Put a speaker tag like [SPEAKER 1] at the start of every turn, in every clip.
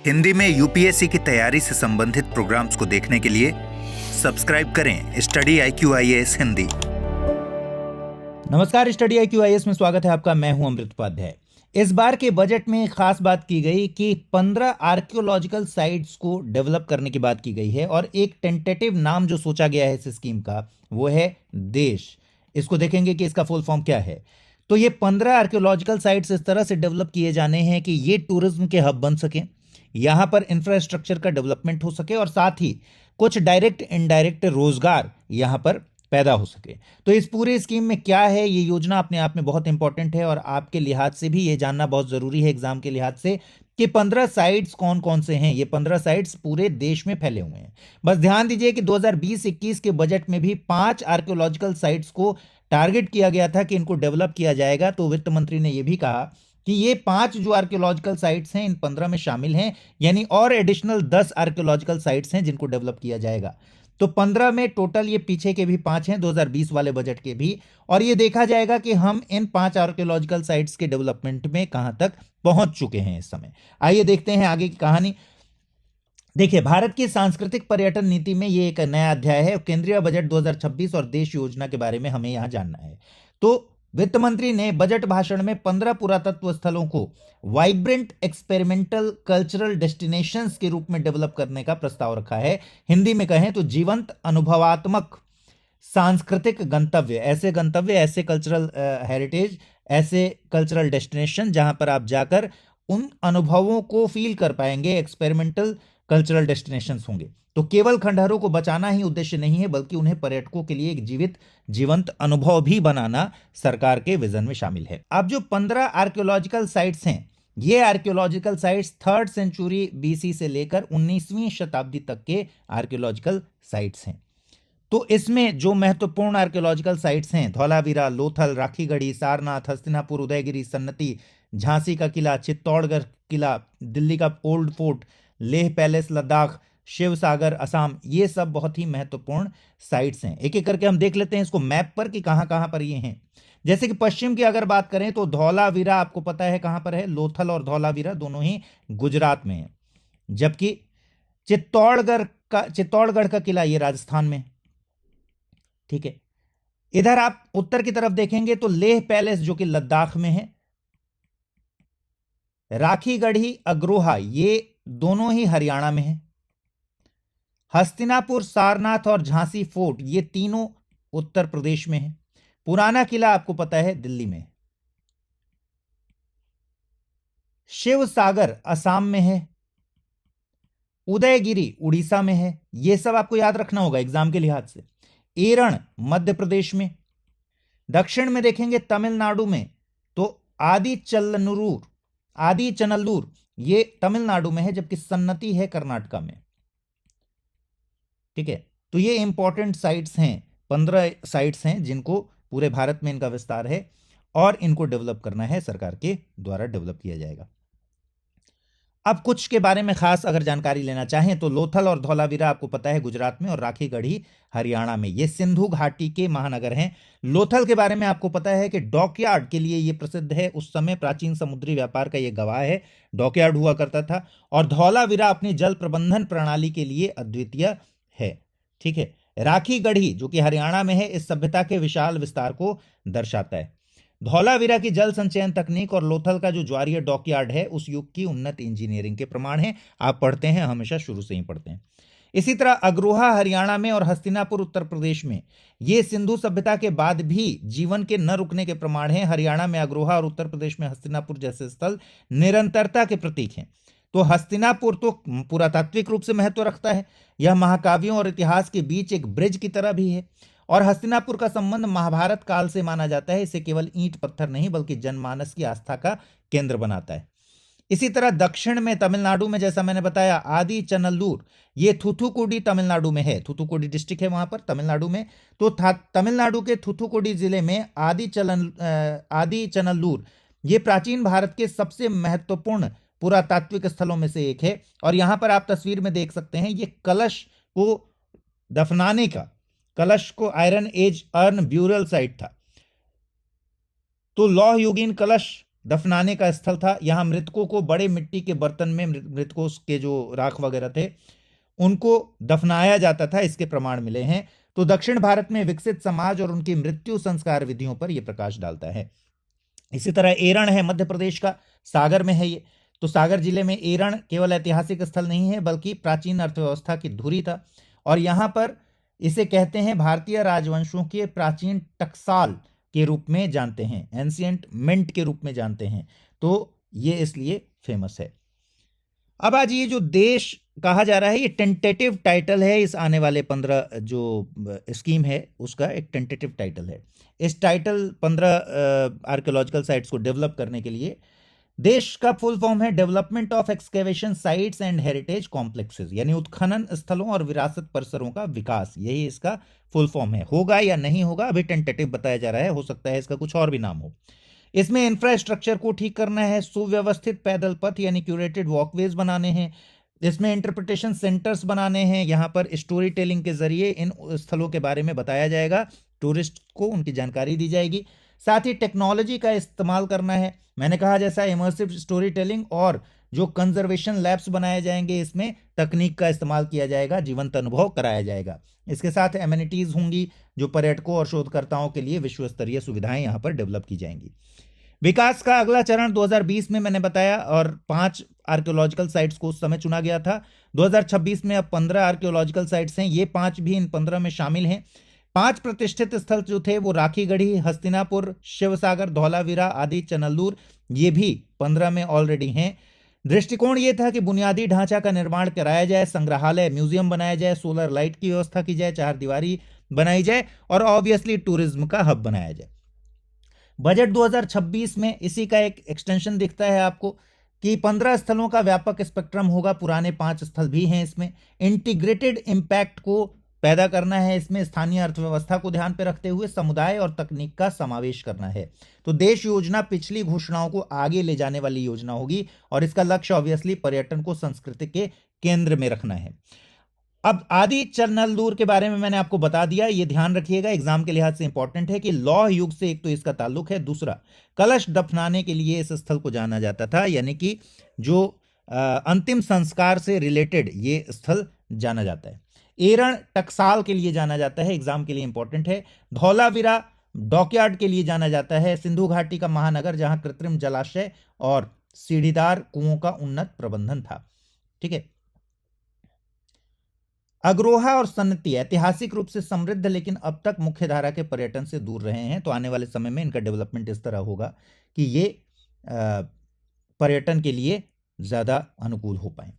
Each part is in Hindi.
[SPEAKER 1] हिंदी में यूपीएससी की तैयारी से संबंधित प्रोग्राम्स को देखने के लिए सब्सक्राइब करें स्टडी IQIAS हिंदी।
[SPEAKER 2] नमस्कार, स्टडी IQIAS में स्वागत है आपका। मैं हूं अमृत उपाध्याय। इस बार के बजट में खास बात की गई कि 15 आर्कियोलॉजिकल साइट्स को डेवलप करने की बात की गई है और एक टेंटेटिव नाम जो सोचा गया है इस स्कीम का वो है देश। इसको देखेंगे कि इसका फुल फॉर्म क्या है। तो ये 15 आर्कियोलॉजिकल साइट्स इस तरह से डेवलप किए जाने हैं कि ये टूरिज्म के हब बन सके, यहां पर इंफ्रास्ट्रक्चर का डेवलपमेंट हो सके और साथ ही कुछ डायरेक्ट इनडायरेक्ट रोजगार यहां पर पैदा हो सके। तो इस पूरे स्कीम में क्या है, ये योजना अपने आप में बहुत इंपॉर्टेंट है और आपके लिहाज से भी ये जानना बहुत जरूरी है एग्जाम के लिहाज से कि 15 साइट्स कौन कौन से हैं। ये 15 साइट्स पूरे देश में फैले हुए हैं। बस ध्यान दीजिए कि 2020-21 के बजट में भी 5 आर्कियोलॉजिकल साइट्स को टारगेट किया गया था कि इनको डेवलप किया जाएगा। तो वित्त मंत्री ने यह भी कहा कि ये 5 जो आर्कियोलॉजिकल साइट्स हैं इन 15 में शामिल हैं, यानी और एडिशनल 10 आर्कियोलॉजिकल साइट्स हैं जिनको डेवलप किया जाएगा। तो 15 में टोटल ये पीछे के भी 5 हैं 2020 वाले बजट के भी, और ये देखा जाएगा कि हम इन 5 आर्कियोलॉजिकल साइट्स के डेवलपमेंट में कहां तक पहुंच चुके हैं इस समय। आइए देखते हैं आगे की कहानी। देखिए, भारत की सांस्कृतिक पर्यटन नीति में ये एक नया अध्याय है। केंद्रीय बजट 2026 और देश योजना के बारे में हमें यहां जानना है। तो वित्त मंत्री ने बजट भाषण में 15 पुरातत्व स्थलों को वाइब्रेंट एक्सपेरिमेंटल कल्चरल डेस्टिनेशंस के रूप में डेवलप करने का प्रस्ताव रखा है। हिंदी में कहें तो जीवंत अनुभवात्मक सांस्कृतिक गंतव्य, ऐसे कल्चरल हेरिटेज, ऐसे कल्चरल डेस्टिनेशन जहां पर आप जाकर उन अनुभवों को फील कर पाएंगे। एक्सपेरिमेंटल कल्चरल डेस्टिनेशंस होंगे। तो केवल खंडहरों को बचाना ही उद्देश्य नहीं है, बल्कि उन्हें पर्यटकों के लिए एक जीवंत अनुभव भी बनाना सरकार के विजन में शामिल है। अब जो 15 आर्कियोलॉजिकल साइट्स हैं, ये archaeological sites 3rd century BC से लेकर 19वीं शताब्दी तक के आर्कियोलॉजिकल साइट्स हैं। तो इसमें जो महत्वपूर्ण आर्कियोलॉजिकल साइट्स हैं, धौलावीरा, लोथल, राखीगढ़ी, सारनाथ, हस्तिनापुर, उदयगिरी, सन्नती, झांसी का किला, चित्तौड़गढ़ किला, दिल्ली का Old Fort, Leh Palace Ladakh, Shiv Sagar Assam, ये सब बहुत ही महत्वपूर्ण साइट्स हैं। एक एक करके हम देख लेते हैं इसको मैप पर कि कहां कहां पर ये हैं। जैसे कि पश्चिम की अगर बात करें तो धौलावीरा आपको पता है कहां पर है। लोथल और धौलावीरा दोनों ही गुजरात में है, जबकि चित्तौड़गढ़ का किला ये राजस्थान में, ठीक है। इधर आप उत्तर की तरफ देखेंगे तो लेह पैलेस जो कि लद्दाख में है, राखीगढ़ी अग्रोहा ये दोनों ही हरियाणा में है, हस्तिनापुर, सारनाथ और झांसी फोर्ट ये तीनों उत्तर प्रदेश में है, पुराना किला आपको पता है दिल्ली में, शिव सागर असम में है, उदयगिरी उड़ीसा में है। यह सब आपको याद रखना होगा एग्जाम के लिहाज से। एरण मध्य प्रदेश में, दक्षिण में देखेंगे तमिलनाडु में तो आदि चनल्लूर ये तमिलनाडु में है, जबकि सन्नती है कर्नाटका में, ठीक है। तो ये इंपॉर्टेंट साइट्स हैं, 15 साइट्स हैं जिनको पूरे भारत में इनका विस्तार है और इनको डेवलप करना है, सरकार के द्वारा डेवलप किया जाएगा। अब कुछ के बारे में खास अगर जानकारी लेना चाहें तो लोथल और धौलावीरा आपको पता है गुजरात में और राखीगढ़ी हरियाणा में, ये सिंधु घाटी के महानगर हैं। लोथल के बारे में आपको पता है कि डॉकयार्ड के लिए ये प्रसिद्ध है। उस समय प्राचीन समुद्री व्यापार का ये गवाह है, डॉकयार्ड हुआ करता था। और धौलावीरा अपनी जल प्रबंधन प्रणाली के लिए अद्वितीय है, ठीक है। राखीगढ़ी जो कि हरियाणा में है, इस सभ्यता के विशाल विस्तार को दर्शाता है। धौलावीरा की जल संचयन तकनीक और लोथल का जो ज्वारीय डॉकयार्ड है उस युग की उन्नत इंजीनियरिंग के प्रमाण हैं। आप पढ़ते हैं, हमेशा शुरू से ही पढ़ते हैं। इसी तरह अग्रोहा हरियाणा में और हस्तिनापुर उत्तर प्रदेश में ये सिंधु सभ्यता के बाद भी जीवन के न रुकने के प्रमाण हैं। हरियाणा में अग्रोहा और उत्तर प्रदेश में हस्तिनापुर जैसे स्थल निरंतरता के प्रतीक हैं। तो हस्तिनापुर तो पुरातात्विक रूप से महत्व रखता है, यह महाकाव्यों और इतिहास के बीच एक ब्रिज की तरह भी है। और हस्तिनापुर का संबंध महाभारत काल से माना जाता है। इसे केवल ईंट पत्थर नहीं बल्कि जनमानस की आस्था का केंद्र बनाता है। इसी तरह दक्षिण में तमिलनाडु में, जैसा मैंने बताया, आदि चनल्लूर ये थूथुकुडी तमिलनाडु में है, थूथुकुडी डिस्ट्रिक्ट है वहां पर तमिलनाडु में। तो तमिलनाडु के थूथुकुडी जिले में आदि चनल्लूर ये प्राचीन भारत के सबसे महत्वपूर्ण पुरातात्विक स्थलों में से एक है। और यहां पर आप तस्वीर में देख सकते हैं, ये कलश को दफनाने का, कलश को iron age urn burial site था। तो लौह युगीन कलश दफनाने का स्थल था। यहाँ मृतकों को बड़े मिट्टी के बर्तन में, मृतकों के जो राख वगैरह थे उनको दफनाया जाता था, इसके प्रमाण मिले हैं। तो दक्षिण भारत में विकसित समाज और उनकी मृत्यु संस्कार विधियों पर यह प्रकाश डालता है। इसी तरह एरण है मध्य प्रदेश का, सागर में है ये। तो सागर जिले में एरण केवल ऐतिहासिक स्थल नहीं है बल्कि प्राचीन अर्थव्यवस्था की धुरी था। और यहां पर इसे कहते हैं भारतीय राजवंशों के प्राचीन टकसाल के रूप में जानते हैं, एंशियंट मिंट के रूप में जानते हैं। तो ये इसलिए फेमस है। अब आज ये जो देश कहा जा रहा है, ये टेंटेटिव टाइटल है। इस आने वाले 15 जो स्कीम है उसका एक टेंटेटिव टाइटल है। इस टाइटल 15 आर्कियोलॉजिकल साइट्स को डेवलप करने के लिए, देश का फुल फॉर्म है development of excavation sites and heritage complexes, यानी उत्खनन स्थलों और विरासत परिसरों का विकास, यही इसका फुल फॉर्म है। होगा या नहीं होगा अभी टेंटेटिव बताया जा रहा है, हो सकता है इसका कुछ और भी नाम हो। इसमें इंफ्रास्ट्रक्चर को ठीक करना है, सुव्यवस्थित पैदल पथ यानी क्यूरेटेड वॉकवेज बनाने हैं, इसमें इंटरप्रिटेशन सेंटर्स बनाने हैं। यहाँ पर स्टोरी टेलिंग के जरिए इन स्थलों के बारे में बताया जाएगा, टूरिस्ट को उनकी जानकारी दी जाएगी। साथ ही टेक्नोलॉजी का इस्तेमाल करना है, मैंने कहा जैसा इमर्सिव स्टोरी टेलिंग, और जो कंजर्वेशन लैब्स बनाए जाएंगे इसमें तकनीक का इस्तेमाल किया जाएगा, जीवंत अनुभव कराया जाएगा। इसके साथ एमिनिटीज होंगी जो पर्यटकों और शोधकर्ताओं के लिए विश्व स्तरीय सुविधाएं यहाँ पर डेवलप की जाएंगी। विकास का अगला चरण 2020 में मैंने बताया, और 5 आर्कियोलॉजिकल साइट्स को उस समय चुना गया था। 2026 में अब 15 आर्कियोलॉजिकल साइट्स हैं, ये 5 भी इन 15 में शामिल हैं। 5 प्रतिष्ठित स्थल जो थे वो राखीगढ़ी, हस्तिनापुर, शिवसागर, धौलावीरा आदि, चनल्लूर, ये भी 15 में ऑलरेडी हैं। दृष्टिकोण ये था कि बुनियादी ढांचा का निर्माण कराया जाए, संग्रहालय, म्यूजियम बनाया जाए, सोलर लाइट की व्यवस्था की जाए, 4 दीवारी बनाई जाए और ऑब्वियसली टूरिज्म का हब बनाया जाए। बजट 2026 में इसी का एक एक्सटेंशन दिखता है आपको कि 15 स्थलों का व्यापक स्पेक्ट्रम होगा, पुराने 5 स्थल भी हैं इसमें। इंटीग्रेटेड इम्पैक्ट को पैदा करना है, इसमें स्थानीय अर्थव्यवस्था को ध्यान पे रखते हुए समुदाय और तकनीक का समावेश करना है। तो देश योजना पिछली घोषणाओं को आगे ले जाने वाली योजना होगी और इसका लक्ष्य ऑब्वियसली पर्यटन को संस्कृति के केंद्र में रखना है। अब आदि चनल्लूर के बारे में मैंने आपको बता दिया, ये ध्यान रखिएगा, एग्जाम के लिहाज से इंपॉर्टेंट है कि लौह युग से एक तो इसका ताल्लुक है, दूसरा कलश दफनाने के लिए इस स्थल को जाना जाता था, यानी कि जो अंतिम संस्कार से रिलेटेड ये स्थल जाना जाता है। एरण टकसाल के लिए जाना जाता है, एग्जाम के लिए इंपॉर्टेंट है। धौलावीरा डॉकयार्ड के लिए जाना जाता है, सिंधु घाटी का महानगर जहां कृत्रिम जलाशय और सीढ़ीदार कुओं का उन्नत प्रबंधन था। ठीक है। अग्रोहा और सन्नती ऐतिहासिक रूप से समृद्ध लेकिन अब तक मुख्य धारा के पर्यटन से दूर रहे हैं, तो आने वाले समय में इनका डेवलपमेंट इस तरह होगा कि ये पर्यटन के लिए ज्यादा अनुकूल हो पाए।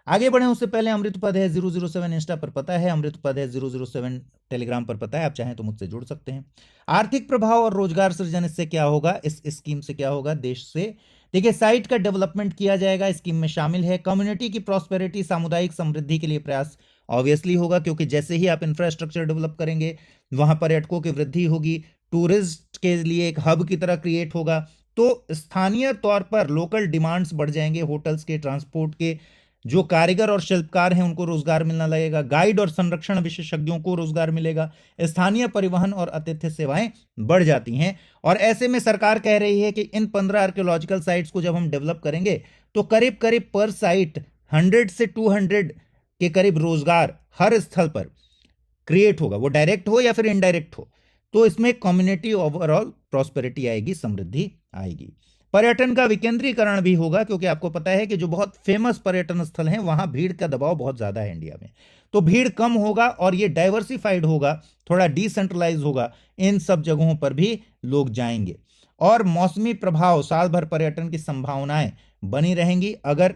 [SPEAKER 2] आगे बढ़े उससे पहले अमृत पद है 007 इंस्टा पर पता है, अमृत पद है 007 टेलीग्राम पर पता है, आप चाहें तो मुझसे जुड़ सकते हैं। आर्थिक प्रभाव और रोजगार सृजन इससे क्या होगा, इस स्कीम से क्या होगा देश से, देखिए साइट का डेवलपमेंट किया जाएगा, स्कीम में शामिल है। कम्युनिटी की प्रॉस्पेरिटी, सामुदायिक समृद्धि के लिए प्रयास ऑब्वियसली होगा, क्योंकि जैसे ही आप इंफ्रास्ट्रक्चर डेवलप करेंगे वहां पर्यटकों की वृद्धि होगी, टूरिस्ट के लिए एक हब की तरह क्रिएट होगा, तो स्थानीय तौर पर लोकल डिमांड्स बढ़ जाएंगे, होटल्स के, ट्रांसपोर्ट के, जो कारीगर और शिल्पकार हैं उनको रोजगार मिलना लगेगा, गाइड और संरक्षण विशेषज्ञों को रोजगार मिलेगा, स्थानीय परिवहन और आतिथ्य सेवाएं बढ़ जाती हैं। और ऐसे में सरकार कह रही है कि इन 15 आर्कियोलॉजिकल साइट्स को जब हम डेवलप करेंगे तो करीब करीब पर साइट 100 से 200 के करीब रोजगार हर स्थल पर क्रिएट होगा, वो डायरेक्ट हो या फिर इनडायरेक्ट हो। तो इसमें कम्युनिटी ओवरऑल प्रॉस्पेरिटी आएगी, समृद्धि आएगी। पर्यटन का विकेंद्रीकरण भी होगा, क्योंकि आपको पता है कि जो बहुत फेमस पर्यटन स्थल हैं वहां भीड़ का दबाव बहुत ज्यादा है इंडिया में, तो भीड़ कम होगा और ये डाइवर्सिफाइड होगा, थोड़ा डिसेंट्रलाइज होगा, इन सब जगहों पर भी लोग जाएंगे। और मौसमी प्रभाव, साल भर पर्यटन की संभावनाएं बनी रहेंगी अगर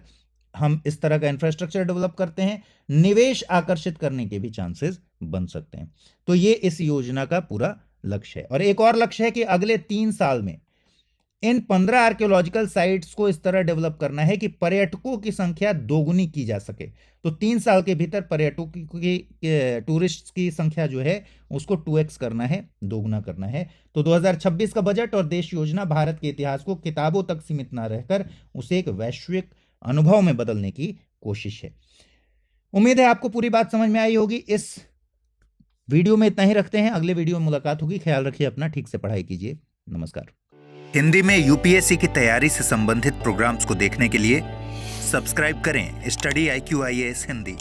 [SPEAKER 2] हम इस तरह का इंफ्रास्ट्रक्चर डेवलप करते हैं। निवेश आकर्षित करने के भी चांसेस बन सकते हैं। तो ये इस योजना का पूरा लक्ष्य है। और एक और लक्ष्य है कि अगले 3 साल में इन 15 आर्कियोलॉजिकल साइट्स को इस तरह डेवलप करना है कि पर्यटकों की संख्या दोगुनी की जा सके। तो 3 साल के भीतर पर्यटकों की टूरिस्ट की संख्या जो है उसको 2x करना है, दोगुना करना है। तो 2026 का बजट और देश योजना भारत के इतिहास को किताबों तक सीमित ना रहकर उसे एक वैश्विक अनुभव में बदलने की कोशिश है। उम्मीद है आपको पूरी बात समझ में आई होगी। इस वीडियो में इतना ही रखते हैं, अगले वीडियो में मुलाकात होगी। ख्याल रखिए अपना, ठीक से पढ़ाई कीजिए। नमस्कार।
[SPEAKER 1] हिंदी में यूपीएससी की तैयारी से संबंधित प्रोग्राम्स को देखने के लिए सब्सक्राइब करें स्टडी IQ IAS हिंदी।